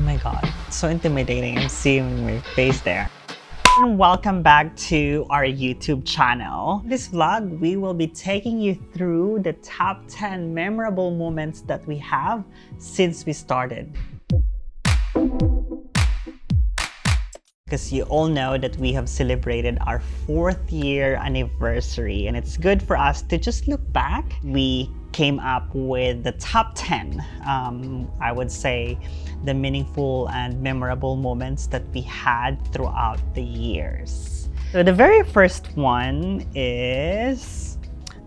Oh my god, so intimidating. I'm seeing my face there. And welcome back to our YouTube channel. This vlog, we will be taking you through the top 10 memorable moments that we have since we started. Because you all know that we have celebrated our 4th year anniversary, and it's good for us to just look back. We came up with the top 10, I would say, the meaningful and memorable moments that we had throughout the years. So the very first one is,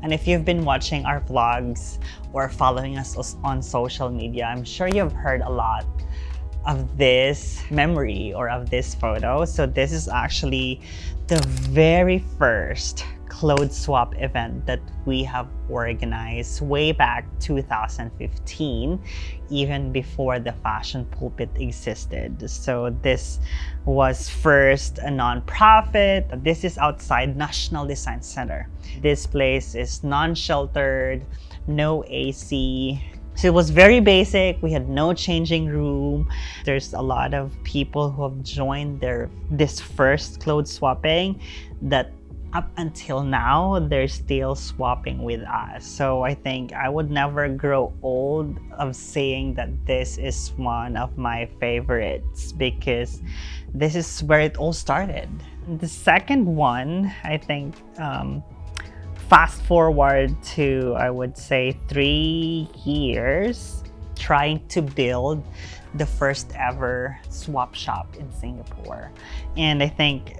and if you've been watching our vlogs or following us on social media, I'm sure you've heard a lot of this memory or of this photo. So this is actually the very first clothes swap event that we have organized way back 2015, even before the fashion pulpit existed. So this was first a non-profit. This is outside National Design Center. This place is non-sheltered, no AC. So it was very basic. We had no changing room. There's a lot of people who have joined this first clothes swapping that up until now, they're still swapping with us. So I think I would never grow old of saying that this is one of my favorites, because this is where it all started. The second one, I think, fast forward to, I would say, 3 years, trying to build the first ever swap shop in Singapore. And I think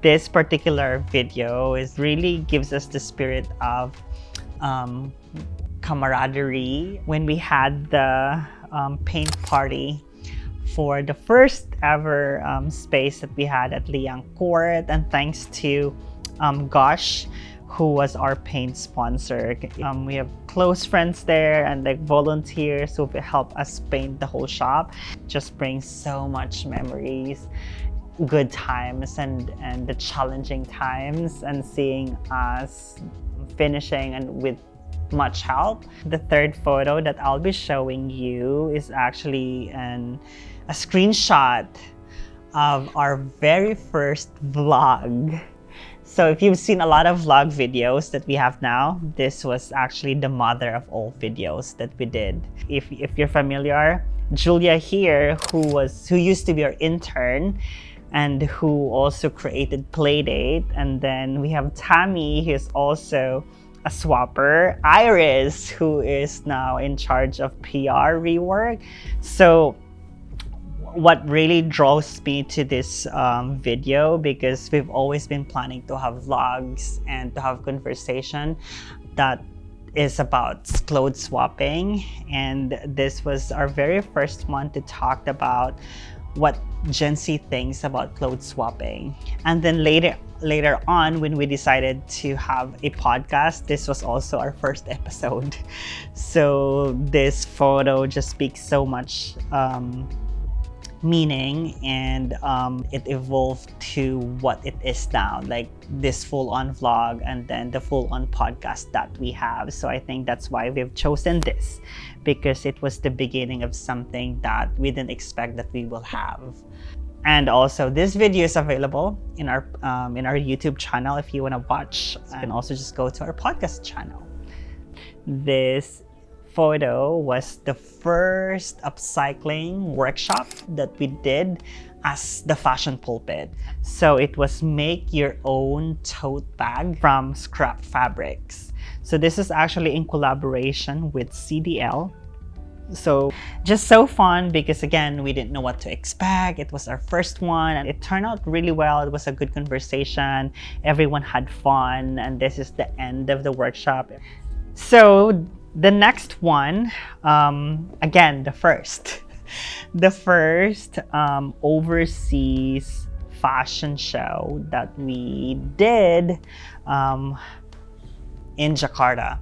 this particular video really gives us the spirit of camaraderie when we had the paint party for the first ever space that we had at Liang Court. And thanks to Gosh, who was our paint sponsor. We have close friends there and like volunteers who help us paint the whole shop. Just brings so much memories, good times and the challenging times, and seeing us finishing and with much help. The third photo that I'll be showing you is actually a screenshot of our very first vlog. So if you've seen a lot of vlog videos that we have now, this was actually the mother of all videos that we did. If you're familiar, Julia here, who used to be our intern and who also created Playdate. And then we have Tammy, who's also a swapper. Iris, who is now in charge of PR rework. So what really draws me to this video, because we've always been planning to have vlogs and to have conversation that is about clothes swapping, and this was our very first one to talk about what Gen Z thinks about clothes swapping. And then later on, when we decided to have a podcast, this was also our first episode. So this photo just speaks so much meaning, and it evolved to what it is now, like this full-on vlog and then the full-on podcast that we have. So I think that's why we've chosen this, because it was the beginning of something that we didn't expect that we will have. And also this video is available in our YouTube channel if you want to watch, and also just go to our podcast channel. This photo was the first upcycling workshop that we did as the fashion pulpit. So it was make your own tote bag from scrap fabrics. So this is actually in collaboration with CDL. So just so fun, because again, we didn't know what to expect. It was our first one and it turned out really well. It was a good conversation. Everyone had fun, and this is the end of the workshop. So the next one, again, the first overseas fashion show that we did in Jakarta.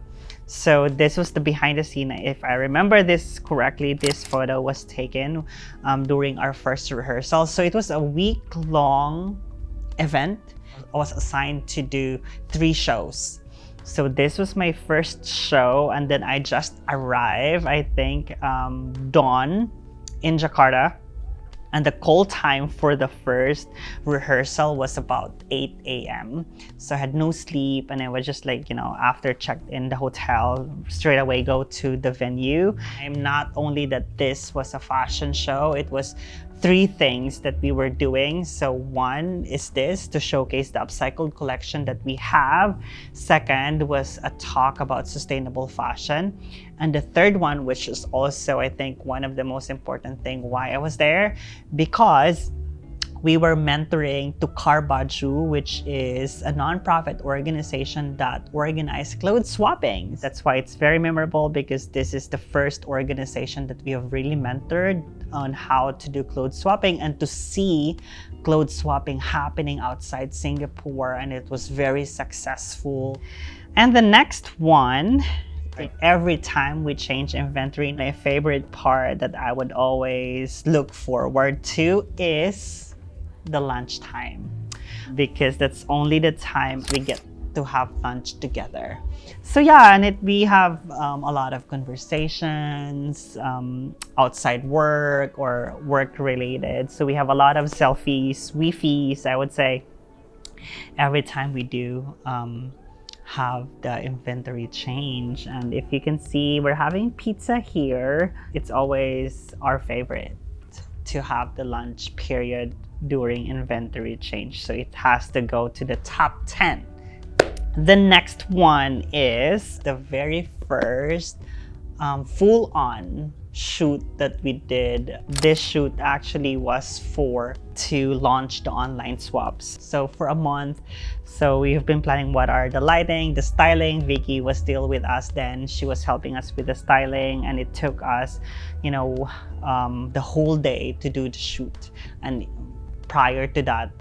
So this was the behind the scene. If I remember this correctly, this photo was taken during our first rehearsal. So it was a week-long event. I was assigned to do 3 shows. So this was my first show, and then I just arrived, I think, dawn in Jakarta. And the call time for the first rehearsal was about 8 a.m. So I had no sleep, and I was just like, after checked in the hotel, straight away go to the venue. I'm not only that this was a fashion show, it was 3 things that we were doing. So one is this, to showcase the upcycled collection that we have. Second was a talk about sustainable fashion. And the third one, which is also, I think, one of the most important thing why I was there, because we were mentoring to Karbaju, which is a nonprofit organization that organizes clothes swapping. That's why it's very memorable, because this is the first organization that we have really mentored on how to do clothes swapping, and to see clothes swapping happening outside Singapore, and it was very successful. And the next one, every time we change inventory, my favorite part that I would always look forward to is the lunchtime, because that's only the time we get to have lunch together. So yeah, and we have a lot of conversations outside work or work related. So we have a lot of selfies, wifis, I would say, every time we do have the inventory change. And if you can see, we're having pizza here. It's always our favorite to have the lunch period during inventory change. So it has to go to the top 10. The next one is the very first full-on shoot that we did. This shoot actually was to launch the online swaps. So for a month, so we've been planning what are the lighting, the styling. Vicky was still with us then. She was helping us with the styling, and it took us, the whole day to do the shoot. And prior to that,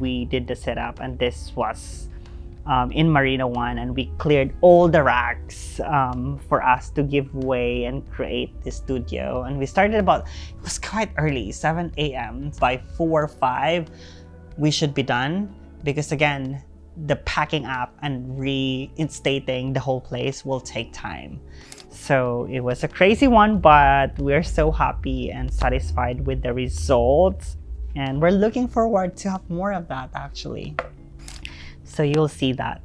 we did the setup, and this was in Marina 1, and we cleared all the racks for us to give way and create the studio. And we started it was quite early, 7 a.m. By 4 or 5, we should be done, because again, the packing up and reinstating the whole place will take time. So it was a crazy one, but we're so happy and satisfied with the results. And we're looking forward to have more of that, actually. So you'll see that.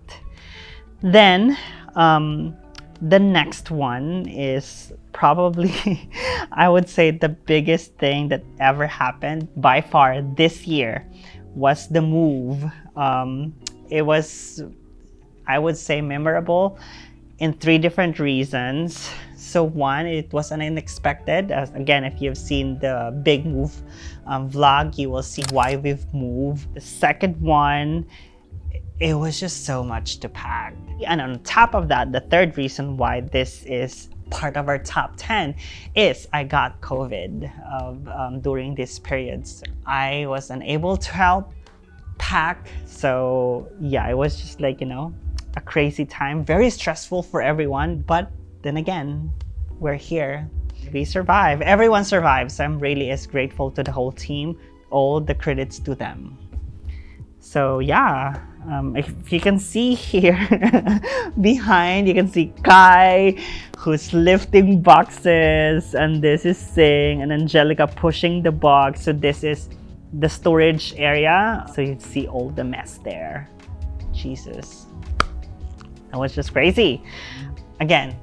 Then the next one is probably, I would say, the biggest thing that ever happened by far this year was the move. It was, I would say, memorable in 3 different reasons. So one, it was an unexpected. Again, if you've seen the big move vlog, you will see why we've moved. The second one, it was just so much to pack. And on top of that, the third reason why this is part of our top 10 is I got COVID during these periods. I was unable to help pack. So yeah, it was just like, a crazy time, very stressful for everyone. But then again, we're here. We survive. Everyone survives. So I'm really as grateful to the whole team. All the credits to them. So yeah, if you can see here behind, you can see Kai, who's lifting boxes, and this is Sing and Angelica pushing the box. So this is the storage area. So you see all the mess there. Jesus, that was just crazy. Again,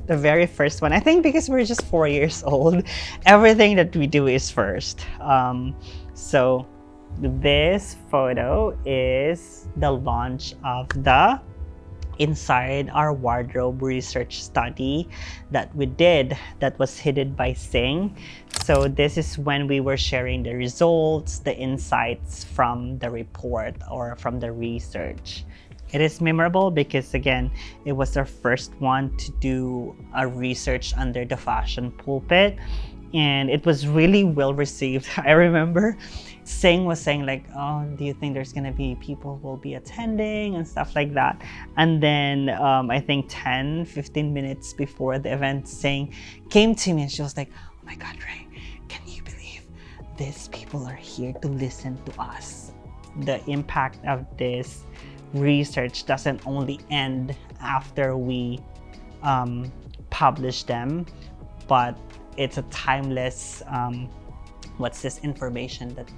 the very first one, I think because we're just 4 years old, everything that we do is first. So this photo is the launch of the inside our wardrobe research study that we did, that was headed by Sing. So this is when we were sharing the results, the insights from the report or from the research. It is memorable because, again, it was our first one to do a research under the fashion pulpit, and it was really well received. I remember Sing was saying like, oh, do you think there's gonna be people who will be attending and stuff like that? And then I think 10-15 minutes before the event, Sing came to me and she was like, oh my God, Ray, can you believe these people are here to listen to us? The impact of this research doesn't only end after we publish them, but it's a timeless what's this information that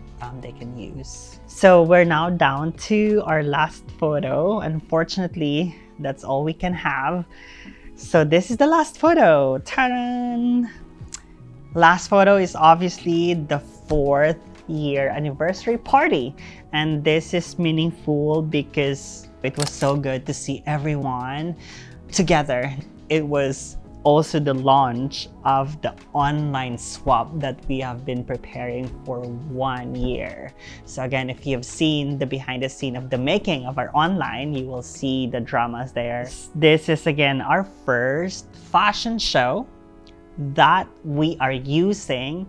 they can use. So we're now down to our last photo. Unfortunately, that's all we can have. So this is the last photo. Ta-da! Last photo is obviously the 4th year anniversary party, and this is meaningful because it was so good to see everyone together. It was also the launch of the online swap that we have been preparing for 1 year. So again, if you have seen the behind the scene of the making of our online, you will see the dramas there. This is again our first fashion show that we are using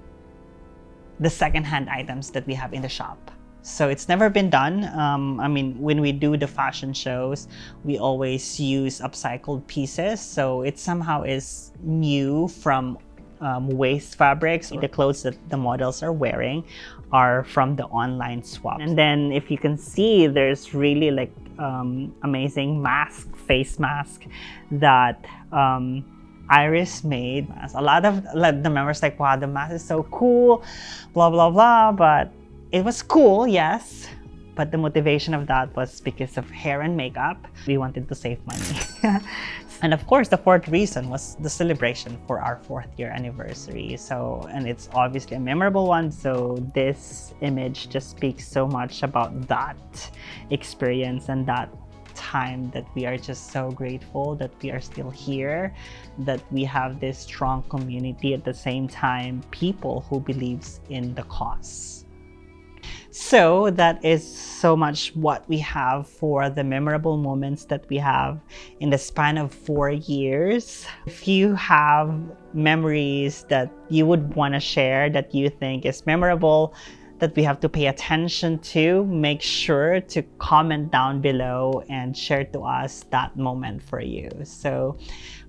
the secondhand items that we have in the shop. So it's never been done. I mean, when we do the fashion shows, we always use upcycled pieces. So it somehow is new from waste fabrics. The clothes that the models are wearing are from the online swap. And then if you can see, there's really like amazing face mask that Iris made. A lot of the members like, wow, the mask is so cool, blah, blah, blah. But it was cool, yes. But the motivation of that was because of hair and makeup. We wanted to save money. And of course, the 4th reason was the celebration for our 4th year anniversary. So, and it's obviously a memorable one. So this image just speaks so much about that experience and that time that we are just so grateful that we are still here, that we have this strong community, at the same time people who believes in the cause. So that is so much what we have for the memorable moments that we have in the span of 4 years. If you have memories that you would want to share that you think is memorable, that we have to pay attention to, make sure to comment down below and share to us that moment for you. So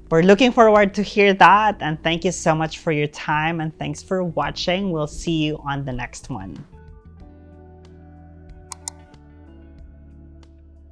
we're looking forward to hear that, and thank you so much for your time, and thanks for watching. We'll see you on the next one.